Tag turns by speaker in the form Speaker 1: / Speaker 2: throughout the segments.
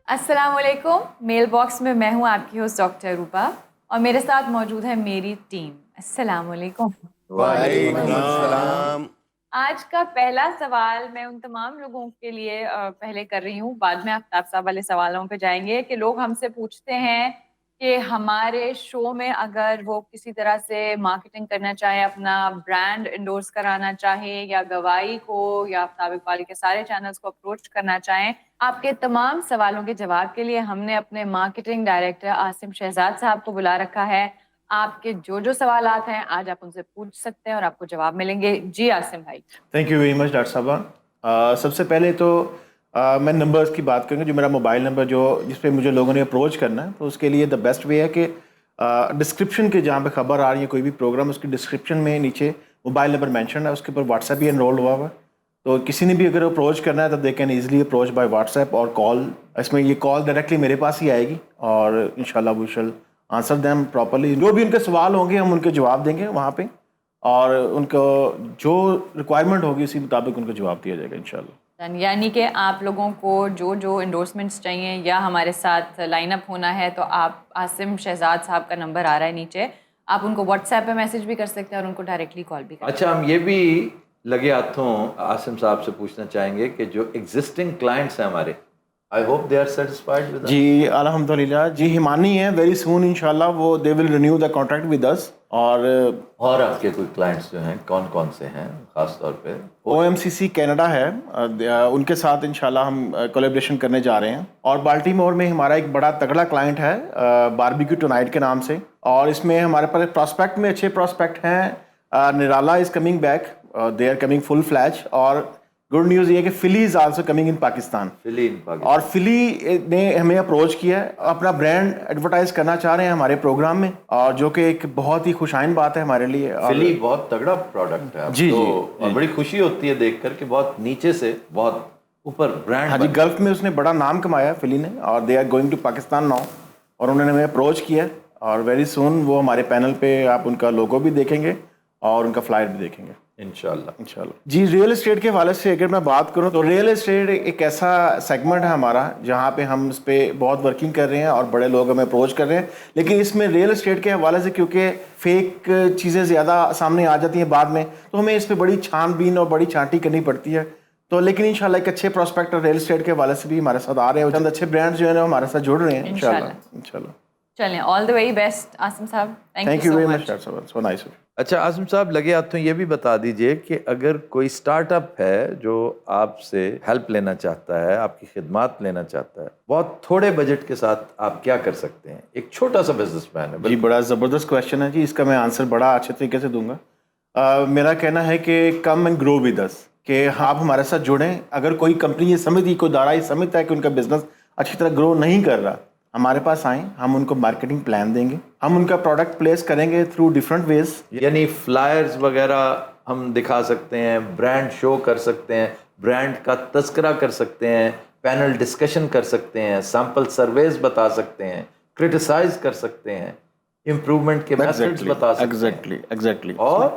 Speaker 1: السلام علیکم. Mail box میں میں ہوں آپ کی ہوسٹ ڈاکٹر روپا اور میرے ساتھ موجود ہے میری ٹیم. السلام علیکم.
Speaker 2: وعلیکم السلام.
Speaker 1: آج کا پہلا سوال میں ان تمام لوگوں کے لیے پہلے کر رہی ہوں, بعد میں آفتاب صاحب والے سوالوں پہ جائیں گے, کہ لوگ ہم سے پوچھتے ہیں کہ ہمارے شو میں اگر وہ کسی طرح سے مارکیٹنگ کرنا چاہیں, اپنا برانڈ انڈورس کرانا چاہیں, یا گواہی کو یا آفتاب اقبال کے سارے چینلز کو اپروچ کرنا چاہیں, آپ کے تمام سوالوں کے جواب کے لیے ہم نے اپنے مارکیٹنگ ڈائریکٹر عاصم شہزاد صاحب کو بلا رکھا ہے. آپ کے جو سوالات ہیں آج آپ ان سے پوچھ سکتے ہیں اور آپ کو جواب ملیں گے. جی عاصم بھائی.
Speaker 2: Thank you very much doctor صاحبہ. سب سے پہلے تو میں نمبرز کی بات کروں گا. جو میرا موبائل نمبر جس پہ مجھے لوگوں نے اپروچ کرنا ہے, تو اس کے لیے دا بیسٹ وے ہے کہ ڈسکرپشن کے جہاں پہ خبر آ رہی ہے کوئی بھی پروگرام, اس کی ڈسکرپشن میں نیچے موبائل نمبر مینشن ہے, اس کے اوپر واٹس ایپ بھی انرولڈ ہوا ہے. تو کسی نے بھی اگر اپروچ کرنا ہے تو they can easily approach by what's app اور کال. اس میں یہ کال ڈائریکٹلی میرے پاس ہی آئے گی اور انشاءاللہ وی شل آنسر دیم پراپرلی. جو بھی ان کے سوال ہوں گے ہم ان کے جواب دیں گے وہاں پہ, اور ان کو جو ریکوائرمنٹ ہوگی اسی مطابق ان کو جواب دیا جائے گا انشاءاللہ.
Speaker 1: یعنی کہ آپ لوگوں کو جو انڈورسمنٹس چاہیے یا ہمارے ساتھ لائن اپ ہونا ہے, تو آپ عاصم شہزاد صاحب کا نمبر آ رہا ہے نیچے, آپ ان کو واٹس ایپ پہ میسج بھی کر سکتے ہیں اور ان کو ڈائریکٹلی کال بھی کر سکتے ہیں.
Speaker 3: اچھا, ہم یہ بھی لگے ہاتھوں عاصم صاحب سے پوچھنا چاہیں گے کہ جو ایگزسٹنگ کلائنٹس ہیں ہمارے, I hope they are satisfied with.
Speaker 2: جی الحمد للہ. جی ہمانی ہے ویری سون انشاءاللہ وہ they will renew the contract with us.
Speaker 3: اور آپ کے کوئی کلائنٹس جو ہیں کون کون سے ہیں خاص طور پہ؟
Speaker 2: او ایم سی سی کینیڈا ہے, ان کے ساتھ انشاءاللہ ہم کولیبریشن کرنے جا رہے ہیں. اور بالٹیمور میں ہمارا ایک بڑا تگڑا کلائنٹ ہے باربیکیو ٹونائٹ کے نام سے, اور اس میں ہمارے پاس پراسپیکٹ میں اچھے پراسپیکٹ ہیں. نرالا is coming back, they are coming full fledge. اور گڈ نیوز یہ ہے کہ فلی is also coming in Pakistan. اور فلی نے ہمیں اپروچ کیا ہے, اپنا برانڈ ایڈورٹائز کرنا چاہ رہے ہیں ہمارے پروگرام میں, اور جو کہ ایک بہت ہی خوشائن بات ہے ہمارے لیے.
Speaker 3: فلی بہت تگڑا پروڈکٹ ہے.
Speaker 2: جی
Speaker 3: اور بڑی خوشی ہوتی ہے دیکھ کر کہ بہت نیچے سے بہت اوپر برانڈ.
Speaker 2: ہاں جی, گلف میں اس نے بڑا نام کمایا فلی نے, اور they are going to Pakistan now. اور انہوں نے ہمیں اپروچ کیا, اور ویری سون وہ ہمارے پینل پہ آپ ان کا لوگو بھی دیکھیں گے اور ان کا فلائر بھی دیکھیں گے انشاءاللہ. جی ریئل اسٹیٹ کے حوالے سے اگر میں بات کروں تو ریئل اسٹیٹ ایک ایسا سیگمنٹ ہے ہمارا جہاں پہ ہم اس پہ بہت ورکنگ کر رہے ہیں اور بڑے لوگ ہمیں اپروچ کر رہے ہیں. لیکن اس میں ریئل اسٹیٹ کے حوالے سے کیونکہ فیک چیزیں زیادہ سامنے آ جاتی ہیں بعد میں, تو ہمیں اس پہ بڑی چھان بین اور بڑی چھانٹی کرنی پڑتی ہے. تو لیکن انشاءاللہ ایک اچھے پراسپیکٹر ریئل اسٹیٹ کے حوالے سے بھی ہمارے ساتھ آ رہے ہیں, چند اچھے برانڈز جو ہیں ہمارے ساتھ جڑ رہے ہیں انشاءاللہ.
Speaker 1: چلیں, آل دی ویری بیسٹ عاصم صاحب.
Speaker 2: Thank you very much so nice.
Speaker 3: اچھا عاصم صاحب, لگے ہاتھوں یہ بھی بتا دیجئے کہ اگر کوئی اسٹارٹ اپ ہے جو آپ سے ہیلپ لینا چاہتا ہے, آپ کی خدمات لینا چاہتا ہے, بہت تھوڑے بجٹ کے ساتھ آپ کیا کر سکتے ہیں؟ ایک چھوٹا سا بزنس مین ہے.
Speaker 2: جی بڑا زبردست کویشچن ہے جی, اس کا میں آنسر بڑا اچھے طریقے سے دوں گا. میرا کہنا ہے کہ come and grow with us, کہ آپ ہمارے ساتھ جڑیں. اگر کوئی کمپنی یہ سمجھتی, کوئی ادارہ یہ سمجھتا ہے کہ ان کا بزنس اچھی طرح گرو نہیں کر رہا, ہمارے پاس آئیں, ہم ان کو مارکیٹنگ پلان دیں گے, ہم ان کا پروڈکٹ پلیس کریں گے تھرو ڈفرینٹ ویز.
Speaker 3: یعنی فلائرز وغیرہ ہم دکھا سکتے ہیں, برانڈ شو کر سکتے ہیں, برانڈ کا تذکرہ کر سکتے ہیں, پینل ڈسکشن کر سکتے ہیں, سیمپل سرویز بتا سکتے ہیں, کرٹیسائز کر سکتے ہیں, امپروومنٹ کے میتھڈز بتا سکتے ہیں.
Speaker 2: ایگزیکٹلی.
Speaker 3: اور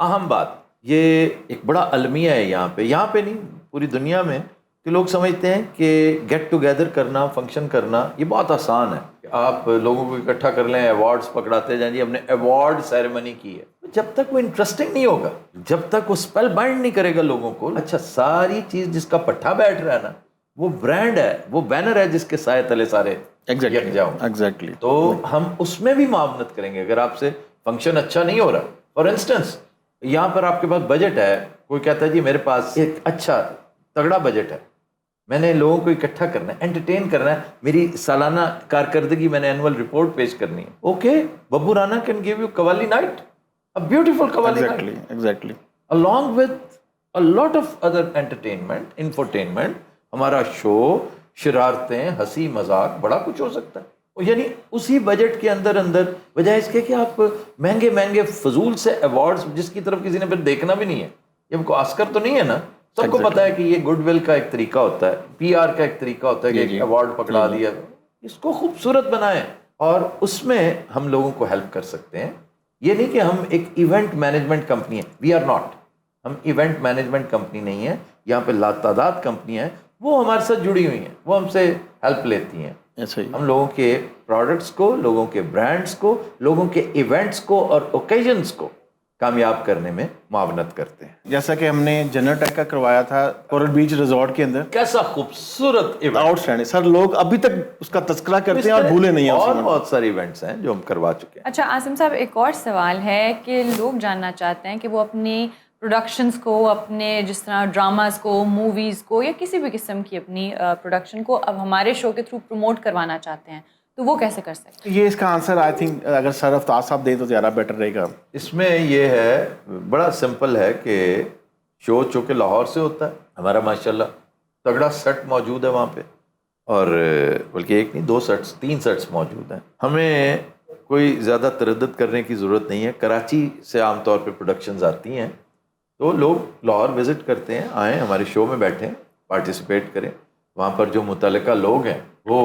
Speaker 3: اہم بات, یہ ایک بڑا المیہ ہے یہاں پہ نہیں پوری دنیا میں, کہ لوگ سمجھتے ہیں کہ گیٹ ٹوگیدر کرنا, فنکشن کرنا یہ بہت آسان ہے. آپ لوگوں کو اکٹھا کر لیں, ایوارڈز پکڑاتے جائیں, جی ہم نے ایوارڈ سیریمنی کی ہے. جب تک وہ انٹرسٹنگ نہیں ہوگا, جب تک وہ اسپیل بائنڈ نہیں کرے گا لوگوں کو, اچھا ساری چیز جس کا پٹھا بیٹھ رہا ہے نا, وہ برانڈ ہے, وہ بینر ہے جس کے سائے تلے سارے
Speaker 2: ایگزیکٹلی.
Speaker 3: تو ہم اس میں بھی معاونت کریں گے. اگر آپ سے فنکشن اچھا نہیں ہو رہا, فار انسٹنس یہاں پر آپ کے پاس بجٹ ہے, کوئی کہتا ہے جی میرے پاس ایک اچھا تگڑا بجٹ ہے, میں نے لوگوں کو اکٹھا کرنا ہے, انٹرٹین کرنا ہے, میری سالانہ کارکردگی میں نے اینول رپورٹ پیش کرنی ہے. Okay, Babbu Rana can give you qawwali night, a beautiful qawwali night,
Speaker 2: exactly,
Speaker 3: along with a lot of other entertainment, infotainment. ہمارا شو, شرارتیں, ہنسی مذاق, بڑا کچھ ہو سکتا ہے. یعنی اسی بجٹ کے اندر بجائے اس کے کہ آپ مہنگے فضول سے ایوارڈز جس کی طرف کسی نے پھر دیکھنا بھی نہیں ہے. یہ کو آسکر تو نہیں ہے نا, سب کو پتا ہے کہ یہ گڈ ول کا ایک طریقہ ہوتا ہے, پی آر کا ایک طریقہ ہوتا ہے کہ ایک ایوارڈ پکڑا دیا, اس کو خوبصورت بنائیں اور اس میں ہم لوگوں کو ہیلپ کر سکتے ہیں. یہ نہیں کہ ہم ایک ایونٹ مینجمنٹ کمپنی ہے, وی آر ناٹ, ہم ایونٹ مینجمنٹ کمپنی نہیں ہے. یہاں پہ لاتعداد کمپنیاں ہیں, وہ ہمارے ساتھ جڑی ہوئی ہیں, وہ ہم سے ہیلپ لیتی ہیں.
Speaker 2: ایسا ہی
Speaker 3: ہم لوگوں کے پروڈکٹس کو, لوگوں کے برانڈس کو, لوگوں کے ایونٹس کو اور اوکیزنس کو کامیاب کرنے میں معاونت کرتے ہیں.
Speaker 2: جیسا کہ ہم نے جنرل ٹیک کا کروایا تھا کورل بیچ ریزورٹ کے اندر,
Speaker 3: کیسا خوبصورت ایونٹ,
Speaker 2: آؤٹ اسٹینڈنگ سر, لوگ ابھی تک اس کا تذکرہ کرتے ہیں اور بھولے نہیں ہیں.
Speaker 3: اور بہت سارے ایونٹس ہیں جو ہم کروا چکے ہیں.
Speaker 1: اچھا عاصم صاحب, ایک اور سوال ہے کہ لوگ جاننا چاہتے ہیں کہ وہ اپنی پروڈکشنز کو, اپنے جس طرح ڈراماز کو, موویز کو, یا کسی بھی قسم کی اپنی پروڈکشن کو اب ہمارے شو کے تھرو پروموٹ کروانا چاہتے ہیں, تو وہ کیسے کر سکتے ہیں؟
Speaker 2: یہ اس کا آنسر آئی تھنک اگر سر افطار صاحب دیں تو زیادہ بیٹر رہے گا.
Speaker 3: اس میں یہ ہے, بڑا سمپل ہے کہ شو چونکہ لاہور سے ہوتا ہے, ہمارا ماشاءاللہ تگڑا سیٹ موجود ہے وہاں پہ, اور بلکہ ایک نہیں 2 سیٹس 3 سیٹس موجود ہیں. ہمیں کوئی زیادہ تردد کرنے کی ضرورت نہیں ہے. کراچی سے عام طور پہ پروڈکشنز آتی ہیں تو لوگ لاہور وزٹ کرتے ہیں, آئیں ہمارے شو میں بیٹھیں, پارٹیسپیٹ کریں. وہاں پر جو متعلقہ لوگ ہیں وہ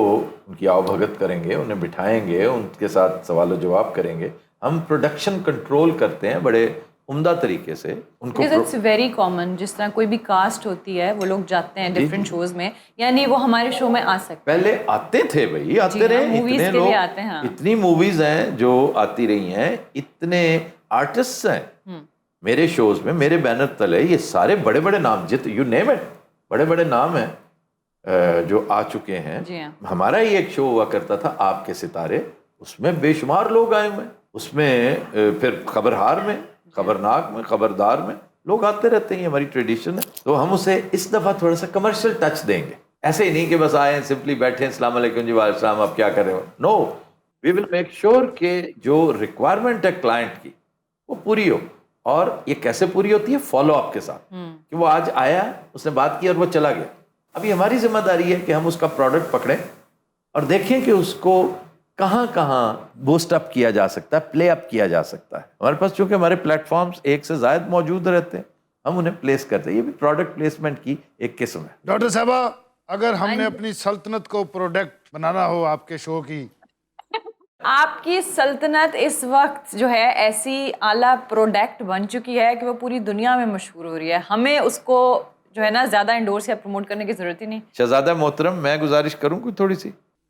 Speaker 3: ان کی آؤ بھگت کریں گے, انہیں بٹھائیں گے, ان کے ساتھ سوال و جواب کریں گے. ہم پروڈکشن کنٹرول کرتے ہیں بڑے عمدہ طریقے سے. ان کو
Speaker 1: اٹس ویری کامن, جس طرح کوئی بھی کاسٹ ہوتی ہے وہ لوگ جاتے ہیں ڈفرینٹ شوز میں, یعنی وہ ہمارے شو میں آ سکتے ہیں.
Speaker 3: پہلے آتے تھے بھائی, آتے رہے,
Speaker 1: موویز
Speaker 3: اتنے
Speaker 1: کے
Speaker 3: لوگ
Speaker 1: لیے آتے ہیں.
Speaker 3: اتنی موویز ہیں جو آتی رہی ہیں, اتنے آرٹسٹ ہیں میرے شوز میں, میرے بینر تلے یہ سارے بڑے بڑے نام, جت یو نیم اٹ, بڑے بڑے نام ہیں جو آ چکے ہیں. ہمارا ہی ایک شو ہوا کرتا تھا آپ کے ستارے, اس میں بے شمار لوگ آئے ہوئے ہیں. اس میں پھر خبرہار میں, خبرناک میں, خبردار میں لوگ آتے رہتے ہیں, ہماری ٹریڈیشن ہے. تو ہم اسے اس دفعہ تھوڑا سا کمرشل ٹچ دیں گے, ایسے ہی نہیں کہ بس آئیں سمپلی بیٹھیں, السلام علیکم جی, وعلیکم السلام, آپ کیا کر رہے ہو. نو, وی ول میک شیور کہ جو ریکوائرمنٹ ہے کلائنٹ کی وہ پوری ہو. اور یہ کیسے پوری ہوتی ہے؟ فالو اپ کے ساتھ, کہ وہ آج آیا, اس نے بات کی اور وہ چلا گیا. ابھی ہماری ذمہ داری ہے کہ ہم اس کا پروڈکٹ پکڑیں اور دیکھیں کہ اس کو کہاں کہاں بوسٹ اپ کیا جا سکتا ہے, پلے اپ کیا جا سکتا ہے. ہمارے پاس چونکہ ہمارے پلیٹ فارمز 1 سے زائد موجود رہتے ہیں, ہم انہیں پلیس کرتے ہیں. یہ بھی پروڈکٹ پلیسمنٹ کی ایک قسم ہے.
Speaker 4: ڈاکٹر صاحبہ, اگر ہم نے اپنی سلطنت کو پروڈکٹ بنانا ہو آپ کے شو کی,
Speaker 1: آپ کی سلطنت اس وقت جو ہے ایسی اعلیٰ پروڈکٹ بن چکی ہے کہ وہ پوری دنیا میں مشہور ہو رہی ہے. ہمیں اس کو جو ہے نا زیادہ انڈورس یا پروموٹ کرنے کی ضرورت ہی نہیں.
Speaker 3: شہزادہ محترم, میں گزارش کروں کوئی تھوڑی سی,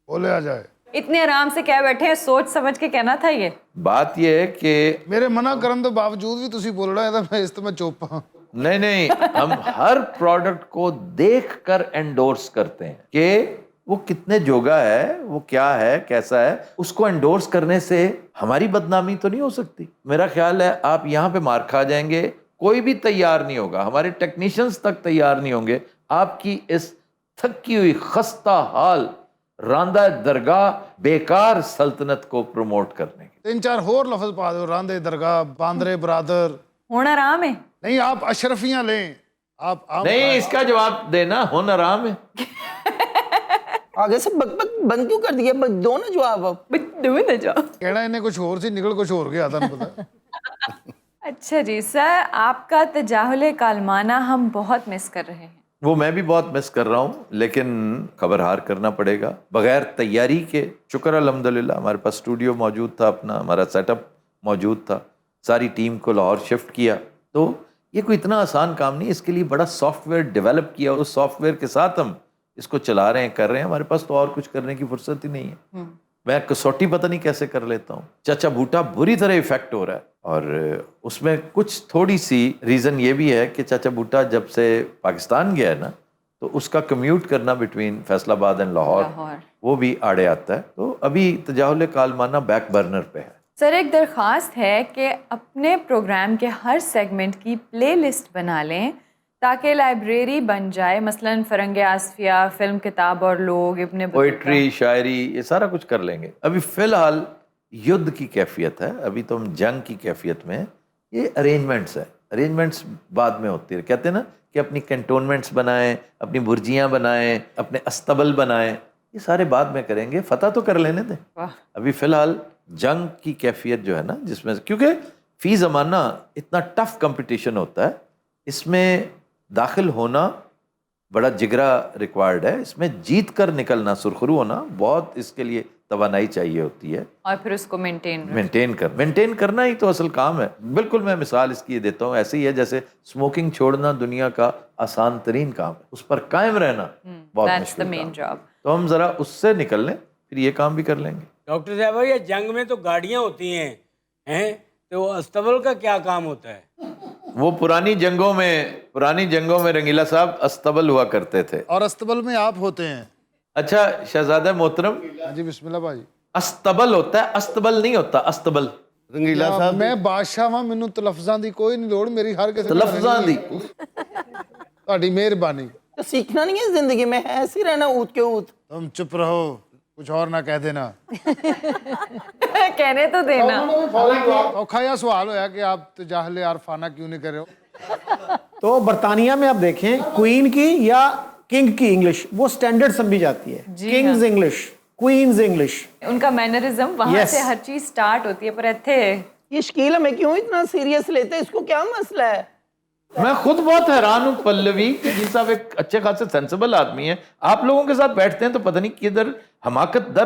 Speaker 4: بولے آ جائے.
Speaker 1: اتنے آرام سے کیا بیٹھے ہیں, سوچ سمجھ کے کہنا تھا. یہ
Speaker 3: بات یہ ہے کہ
Speaker 4: میرے منع کرن تو باوجود بھی تسی بول رہے ہیں, میں اس تو میں چوپ ہاں.
Speaker 3: نہیں, ہم ہر پروڈکٹ کو دیکھ کر انڈورس کرتے ہیں کہ وہ کتنے جوگا ہے, وہ کیا ہے, کیسا ہے. اس کو انڈورس کرنے سے ہماری بدنامی تو نہیں ہو سکتی. میرا خیال ہے آپ یہاں پہ مار کھا جائیں گے, کوئی بھی تیار نہیں ہوگا, ہمارے ٹیکنیشینز تک تیار نہیں ہوں گے آپ کی اس تھکی ہوئی خستہ حال راندہ درگاہ بیکار سلطنت کو پروموٹ کرنے کے.
Speaker 4: 3-4 اور لفظ پا دو, راندے درگاہ, باندرے برادر.
Speaker 1: ہونا آرام ہے.
Speaker 4: نہیں, آپ اشرفیاں لیں, آپ
Speaker 3: نہیں, اس کا جواب دینا ہونا آرام ہے.
Speaker 5: آگے سے بک بک بند کیوں کر دیا, دو نا جواب.
Speaker 4: کہنا انہیں کچھ اور سی, نکل کچھ اور گیا تھا نا پتا.
Speaker 1: اچھا جی سر, آپ کا تجاہل کالمانہ ہم بہت مس کر رہے ہیں.
Speaker 3: وہ میں بھی بہت مس کر رہا ہوں, لیکن خبرہار کرنا پڑے گا بغیر تیاری کے. شکر الحمدللہ ہمارے پاس اسٹوڈیو موجود تھا, اپنا ہمارا سیٹ اپ موجود تھا, ساری ٹیم کو لاہور شفٹ کیا. تو یہ کوئی اتنا آسان کام نہیں, اس کے لیے بڑا سافٹ ویئر ڈیولپ کیا, اس سافٹ ویئر کے ساتھ ہم اس کو چلا رہے ہیں, کر رہے ہیں. ہمارے پاس تو اور کچھ کرنے کی فرصت ہی نہیں ہے. میں کسوٹی پتہ نہیں کیسے کر لیتا ہوں. چچا بھوٹا بری طرح ایفیکٹ ہو رہا ہے, اور اس میں کچھ تھوڑی سی ریزن یہ بھی ہے کہ چچا بھوٹا جب سے پاکستان گیا ہے نا, تو اس کا کمیوٹ کرنا بٹوین فیصل آباد اینڈ لاہور وہ بھی آڑے آتا ہے. تو ابھی تجاہل کالمانہ بیک برنر پہ ہے.
Speaker 1: سر, ایک درخواست ہے کہ اپنے پروگرام کے ہر سیگمنٹ کی پلے لسٹ بنا لیں تاکہ لائبریری بن جائے. مثلاً فرنگ آصفیہ, فلم کتاب اور لوگ, ابن بطوطہ,
Speaker 3: پوئٹری, شاعری, یہ سارا کچھ کر لیں گے. ابھی فی الحال یدھ کی کیفیت ہے, ابھی تو ہم جنگ کی کیفیت میں. یہ ارینجمنٹس ہے, ارینجمنٹس بعد میں ہوتی ہے. کہتے ہیں نا کہ اپنی کنٹونمنٹس بنائیں, اپنی برجیاں بنائیں, اپنے استبل بنائیں, یہ سارے بعد میں کریں گے. فتح تو کر لینے دیں. ابھی فی الحال جنگ کی کیفیت جو ہے نا, جس میں کیونکہ فی زمانہ اتنا ٹف کمپٹیشن ہوتا ہے, اس میں داخل ہونا بڑا جگرا ریکوائرڈ ہے. اس میں جیت کر نکلنا, سرخرو ہونا, بہت اس کے لیے توانائی چاہیے ہوتی ہے.
Speaker 1: اور پھر اس کو
Speaker 3: مینٹین کرنا ہی تو اصل کام ہے. بالکل میں مثال اس کی یہ دیتا ہوں, ایسے ہی ہے جیسے اسموکنگ چھوڑنا دنیا کا آسان ترین کام ہے, اس پر قائم رہنا بہت
Speaker 1: That's the
Speaker 3: مشکل
Speaker 1: main
Speaker 3: کام.
Speaker 1: job.
Speaker 3: تو ہم ذرا اس سے نکل لیں پھر یہ کام بھی کر لیں گے.
Speaker 6: ڈاکٹر صاحب یہ جنگ میں تو گاڑیاں ہوتی ہیں تو وہ استبل کا کیا کام ہوتا ہے؟
Speaker 3: وہ پرانی جنگوں میں رنگیلا صاحب استبل ہوا کرتے تھے.
Speaker 4: اور استبل میں آپ ہوتے ہیں.
Speaker 3: اچھا شہزادہ محترم,
Speaker 4: ہاں جی بسم اللہ بھائی.
Speaker 3: استبل ہوتا ہے, استبل نہیں ہوتا. استبل
Speaker 2: رنگیلا صاحب
Speaker 4: میں بادشاہ ہاں, مینوں تلفظاں دی کوئی نہیں لوڑ, میری ہر کسی
Speaker 3: لفظاں دی
Speaker 4: تہاڈی مہربانی.
Speaker 5: تو سیکھنا نہیں ہے زندگی میں, ایسے ہی رہنا اوت کے اوت.
Speaker 4: تم چپ رہو, کچھ اور نہ کہہ دینا.
Speaker 1: کہنے تو دینا.
Speaker 4: اوکھا یا سوال ہویا کہ آپ تجاہل عارفانہ کیوں نہیں کر رہے ہو.
Speaker 7: تو برطانیہ میں آپ دیکھیں کوئین کی یا کنگ کی انگلش وہ سٹینڈرڈ سمجھی جاتی ہے. King's English, queen's English.
Speaker 1: ان کا مینرزم وہاں سے ہر چیز سٹارٹ ہوتی ہے. پر ایتھے
Speaker 5: یہ شکیل ہمیں کیوں اتنا سیریس لیتے ہیں, اس کو کیا مسئلہ ہے؟
Speaker 3: میں خود بہت حیران ہوں پلوی کہ جی صاحب ایک اچھے خاصے سینسیبل آدمی ہیں, آپ لوگوں کے ساتھ بیٹھتے ہیں تو پتہ نہیں کدھر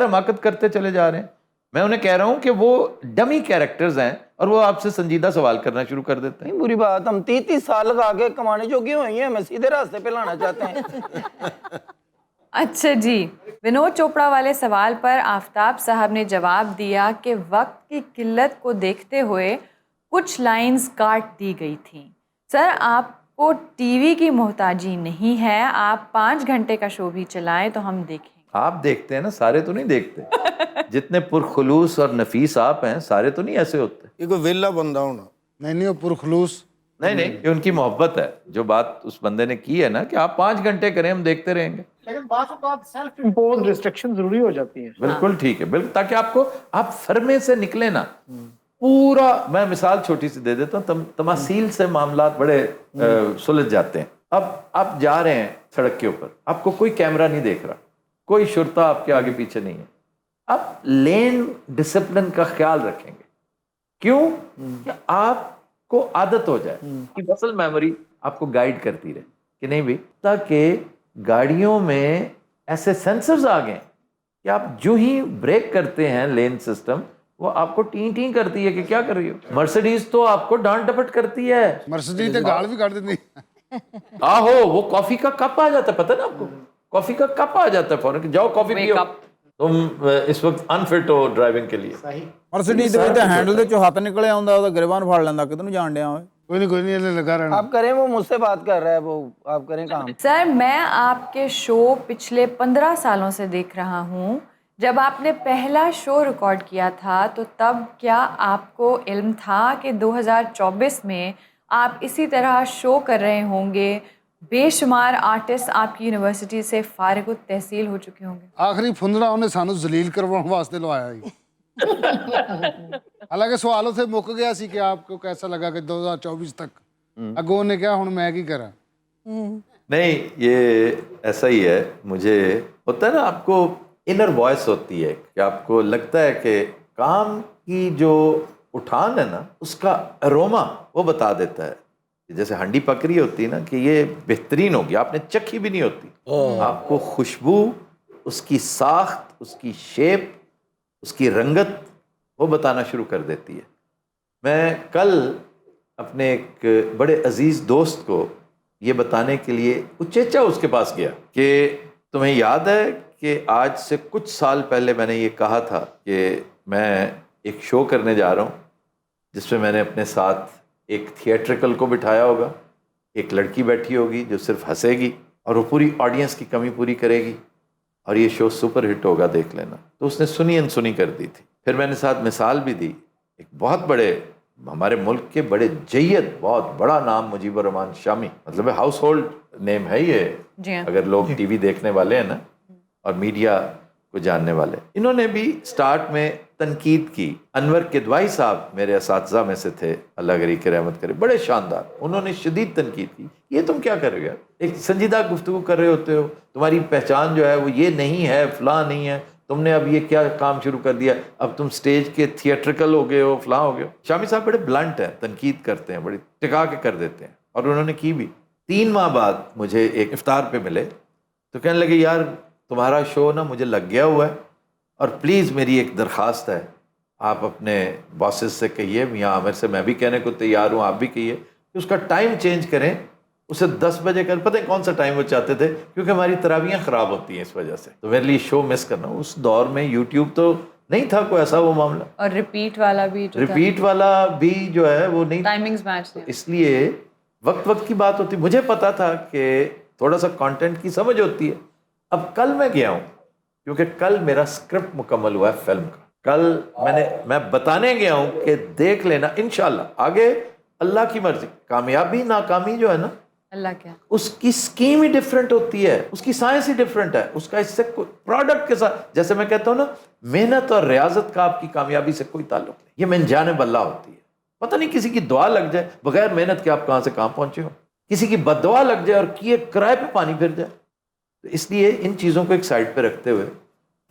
Speaker 3: حماقت کرتے چلے جا رہے ہیں. میں انہیں کہہ رہا ہوں کہ وہ ڈمی کیریکٹرز ہیں اور وہ آپ سے سنجیدہ سوال کرنا شروع کر دیتے ہیں.
Speaker 5: نہیں بری بات, ہم 30 سال لگا کے کمانے جوگے ہوئے ہیں, ہمیں سیدھے راستے پہ لانا چاہتے ہیں.
Speaker 1: اچھا جی, ونود چوپڑا والے سوال پر آفتاب صاحب نے جواب دیا کہ وقت کی قلت کو دیکھتے ہوئے کچھ لائنز کاٹ دی گئی تھیں. سر آپ کو ٹی وی کی محتاجی نہیں ہے, آپ 5 گھنٹے کا شو بھی چلائیں تو ہم دیکھیں.
Speaker 3: آپ دیکھتے ہیں نا, سارے تو نہیں دیکھتے. جتنے پرخلوص اور نفیس آپ ہیں سارے تو نہیں ایسے ہوتے.
Speaker 2: یہ کوئی ویلا بندہ ہونا.
Speaker 4: نہیں وہ پرخلوص
Speaker 3: نہیں یہ ان کی محبت ہے. جو بات اس بندے نے کی ہے نا کہ آپ 5 گھنٹے کریں ہم دیکھتے رہیں گے.
Speaker 7: لیکن بعض اوقات سیلف امپوز ریسٹرکشن ضروری ہو جاتی ہیں.
Speaker 3: بالکل ٹھیک ہے, بالکل, تاکہ آپ فرمے سے نکلے نا پورا. میں مثال چھوٹی سی دے دیتا ہوں, تماثیل سے معاملات بڑے سلجھ جاتے ہیں. اب آپ جا رہے ہیں سڑک کے اوپر, آپ کو کوئی کیمرہ نہیں دیکھ رہا, کوئی شرطا آپ کے آگے پیچھے نہیں ہے, آپ لین ڈسپلن کا خیال رکھیں گے. کیوں؟ کہ آپ کو عادت ہو جائے کہ مسل میموری آپ کو گائیڈ کرتی رہے کہ نہیں بھی, تاکہ گاڑیوں میں ایسے سینسرز آ گئے کہ آپ جو ہی بریک کرتے ہیں لین سسٹم وہ آپ کو ٹین ٹین کرتی ہے کہ کیا کر رہی ہو. مرسیڈیز تو آپ کو ڈانٹ ڈپٹ کرتی ہے.
Speaker 4: مرسیڈیز تے گال بھی کر دیندی.
Speaker 3: آہو, وہ کافی کا کپ آ جاتا ہے, پتہ نا آپ کو, کافی کا کپ آ جاتا ہے فوراً کہ جاؤ کافی پیو, تم اس وقت انفٹ ہو ڈرائیونگ کے لیے.
Speaker 8: مرسیڈیز دے تے ہینڈل دے چوں ہاتھ نکلے آوندا او گریبان پھاڑ لیندا, کدھر نوں جان ڈیا ہوئے.
Speaker 4: کوئی نہیں لگا رہنا.
Speaker 5: آپ کریں, وہ مجھ سے بات کر رہا ہے, وہ آپ کریں کام.
Speaker 1: سر میں آپ کے شو پچھلے 15 سالوں سے دیکھ رہا ہوں. جب آپ نے پہلا شو ریکارڈ کیا تھا تو تب کیا آپ کو علم تھا کہ 2024 میں آپ اسی طرح شو کر رہے ہوں گے؟ بے شمار آرٹسٹ آپ کی یونیورسٹی سے فارغ التحصیل ہو چکے ہوں گے.
Speaker 4: آخری پھندرا انہیں سانو ذلیل کرواؤن واسطے لوایا ہی. حالانکہ سوالوں سے مک گیا سی کہ آپ کو کیسا لگا کہ 2024 تک اگوں نے کیا ہوں میں کی کرا.
Speaker 3: نہیں یہ ایسا ہی ہے, مجھے ہوتا ہے نا, آپ کو انر وائس ہوتی ہے کہ آپ کو لگتا ہے کہ کام کی جو اٹھان ہے نا اس کا اروما وہ بتا دیتا ہے. جیسے ہنڈی پکری ہوتی ہے نا کہ یہ بہترین ہوگی, آپ نے چکھی بھی نہیں ہوتی, آپ کو خوشبو, اس کی ساخت, اس کی شیپ, اس کی رنگت وہ بتانا شروع کر دیتی ہے. میں کل اپنے ایک بڑے عزیز دوست کو یہ بتانے کے لیے اچیچا اس کے پاس گیا کہ تمہیں یاد ہے کہ آج سے کچھ سال پہلے میں نے یہ کہا تھا کہ میں ایک شو کرنے جا رہا ہوں جس میں میں نے اپنے ساتھ ایک تھیٹریکل کو بٹھایا ہوگا, ایک لڑکی بیٹھی ہوگی جو صرف ہنسے گی اور وہ پوری آڈینس کی کمی پوری کرے گی اور یہ شو سپر ہٹ ہوگا, دیکھ لینا. تو اس نے سنی انسنی کر دی تھی. پھر میں نے ساتھ مثال بھی دی, ایک بہت بڑے ہمارے ملک کے بڑے جید بہت بڑا نام مجیب الرحمان شامی, مطلب ہاؤس ہولڈ نیم ہے یہ, اگر لوگ ٹی وی دیکھنے والے ہیں نا اور میڈیا کو جاننے والے. انہوں نے بھی سٹارٹ میں تنقید کی. انور کدوائی صاحب میرے اساتذہ میں سے تھے, اللہ گری کے رحمت کرے, بڑے شاندار. انہوں نے شدید تنقید کی, یہ تم کیا کر رہے ہو, ایک سنجیدہ گفتگو کر رہے ہوتے ہو, تمہاری پہچان جو ہے وہ یہ نہیں ہے, فلاں نہیں ہے, تم نے اب یہ کیا کام شروع کر دیا, اب تم سٹیج کے تھیٹریکل ہو گئے ہو, فلاں ہو گئے ہو. شامی صاحب بڑے بلنٹ ہیں, تنقید کرتے ہیں, بڑی ٹکا کے کر دیتے ہیں, اور انہوں نے کی بھی. 3 ماہ بعد مجھے ایک افطار پہ ملے تو کہنے لگے یار تمہارا شو نا مجھے لگ گیا ہوا ہے اور پلیز میری ایک درخواست ہے, آپ اپنے باسز سے کہیے, میاں عامر سے میں بھی کہنے کو تیار ہوں, آپ بھی کہیے کہ اس کا ٹائم چینج کریں, اسے 10 بجے کر پتہ ہے کون سا ٹائم وہ چاہتے تھے کیونکہ ہماری تراویحیں خراب ہوتی ہیں اس وجہ سے, تو میرے لیے شو مس کرنا. اس دور میں یوٹیوب تو نہیں تھا کوئی ایسا وہ معاملہ,
Speaker 1: اور ریپیٹ والا
Speaker 3: بھی جو ہے وہ نہیں,
Speaker 1: ٹائمنگز میچ نہیں.
Speaker 3: اس لیے وقت کی بات ہوتی. مجھے پتا تھا کہ تھوڑا سا کانٹینٹ کی سمجھ ہوتی ہے. اب کل میں گیا ہوں کیونکہ کل میرا اسکرپٹ مکمل ہوا ہے فلم کا. کل میں بتانے گیا ہوں کہ دیکھ لینا انشاءاللہ آگے اللہ کی مرضی. کامیابی ناکامی جو ہے نا
Speaker 1: اللہ کیا,
Speaker 3: اس کی سکیم ہی ڈیفرنٹ ہوتی ہے, اس کی سائنس ہی ڈیفرنٹ ہے, اس کا اس سے پروڈکٹ کے ساتھ, جیسے میں کہتا ہوں نا محنت اور ریاضت کا آپ کی کامیابی سے کوئی تعلق نہیں, یہ من جانب اللہ ہوتی ہے. پتہ نہیں کسی کی دعا لگ جائے بغیر محنت کے آپ کہاں سے کہاں پہنچے ہو, کسی کی بد دعا لگ جائے اور کیے کرائے پہ پانی پھر جائے. تو اس لیے ان چیزوں کو ایک سائڈ پہ رکھتے ہوئے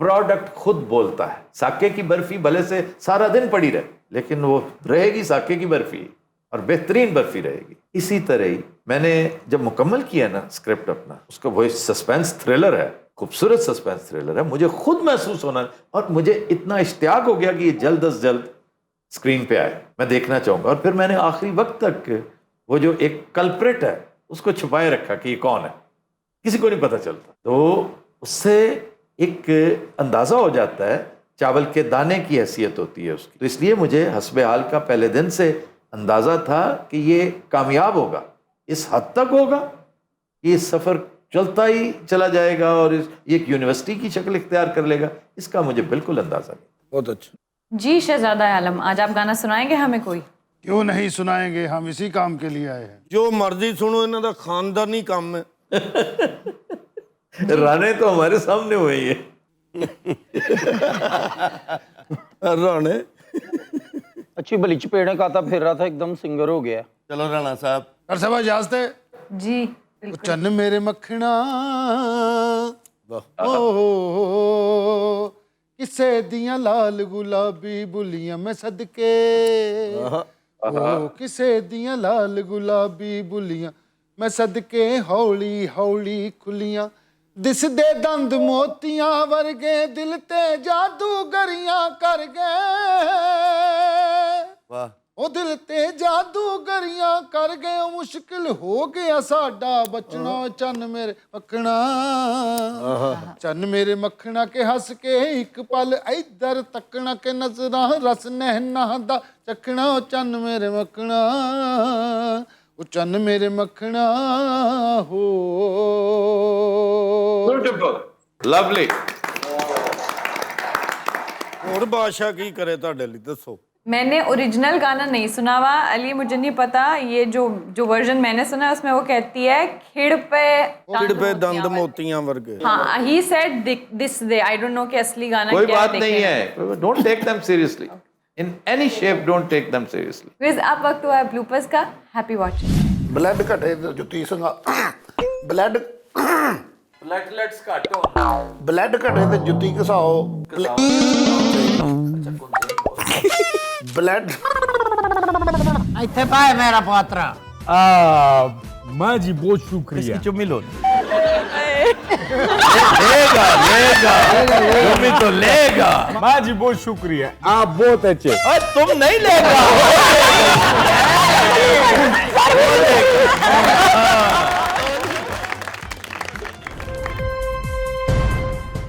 Speaker 3: پروڈکٹ خود بولتا ہے. ساکے کی برفی بھلے سے سارا دن پڑی رہے لیکن وہ رہے گی ساکے کی برفی اور بہترین برفی رہے گی. اسی طرح ہی میں نے جب مکمل کیا نا اسکرپٹ اپنا, اس کا وہ سسپینس تھرلر ہے, خوبصورت سسپینس تھرلر ہے. مجھے خود محسوس ہونا اور مجھے اتنا اشتیاق ہو گیا کہ یہ جلد از جلد اسکرین پہ آئے, میں دیکھنا چاہوں گا. اور پھر میں نے آخری وقت تک وہ جو ایک کلپریٹ ہے اس کو چھپائے رکھا کہ یہ کون ہے, کسی کو نہیں پتہ چلتا. تو اس سے ایک اندازہ ہو جاتا ہے, چاول کے دانے کی حیثیت ہوتی ہے اس کی. تو اس لیے مجھے حسب حال کا پہلے دن سے اندازہ تھا کہ یہ کامیاب ہوگا, اس حد تک ہوگا کہ یہ سفر چلتا ہی چلا جائے گا اور یہ ایک یونیورسٹی کی شکل اختیار کر لے گا, اس کا مجھے بالکل اندازہ نہیں.
Speaker 8: بہت اچھا.
Speaker 1: جی شہزادہ عالم, آج آپ گانا سنائیں گے ہمیں کوئی؟
Speaker 4: کیوں نہیں سنائیں گے, ہم اسی کام کے لیے آئے ہیں.
Speaker 9: جو مرضی سنو, انہوں دا خاندانی کام ہے.
Speaker 3: رانے تو ہمارے سامنے ہوئے ہی ہے.
Speaker 9: رانے
Speaker 5: اچھی بھلی چپیڑیں کھاتا پھر رہا تھا, ایک دم سنگر ہو گیا.
Speaker 9: چلو رانا صاحب.
Speaker 4: کر صاحب اجازت ہے.
Speaker 1: جی
Speaker 4: چن میرے مکھنا کسے دیاں لال گلابی بلیاں میں صدقے, کسے دیاں لال گلابی بلیاں میں صدقے, ہولی ہولی کھلیاں دس دے دند موتیاں ورگے, دل تے جادوگریاں کر گئے, او دل تے جادوگریاں کر گئے, او مشکل ہو گیا ساڈا بچنا. چن میرے مکھنا, چن میرے مکھنا کے ہس کے ایک پل ادھر تکنا, کے نظراں رس نہنا دا چکھنا. او چن میرے مکھنا, او چن میرے مکھنا ہو.
Speaker 3: لولی.
Speaker 9: اور بادشاہ کی کرے تہاڈے لئی دسو.
Speaker 1: میں نے اوریجنل گانا نہیں سنا ہوا علی, مجھے نہیں پتا. یہ جو ورژن میں نے سنا ہے اس میں وہ کہتی ہے کھڑ پہ
Speaker 9: دند موتیاں ورگے.
Speaker 1: ہاں, he said this they. I don't know کہ اصلی گانا
Speaker 3: کوئی
Speaker 1: کیا
Speaker 3: بات نہیں ہے, don't take them seriously in any shape, don't take them seriously.
Speaker 1: ویز اب وقت ہوا ہے بلوپرز کا. Happy watching.
Speaker 9: بلڈ کٹے تے جُتی سنگا, بلڈ
Speaker 3: پلیٹلیٹس گھٹ ہو,
Speaker 9: بلڈ کٹے تے جُتی کساؤ, بلڈ
Speaker 7: ایتھے پائے میرا پوترا.
Speaker 6: ماں جی بہت شکریہ.
Speaker 9: چمی لو.
Speaker 3: تمہیں تو لے گا.
Speaker 6: ماں جی بہت شکریہ, آپ بہت اچھے.
Speaker 3: تم نہیں لے گا.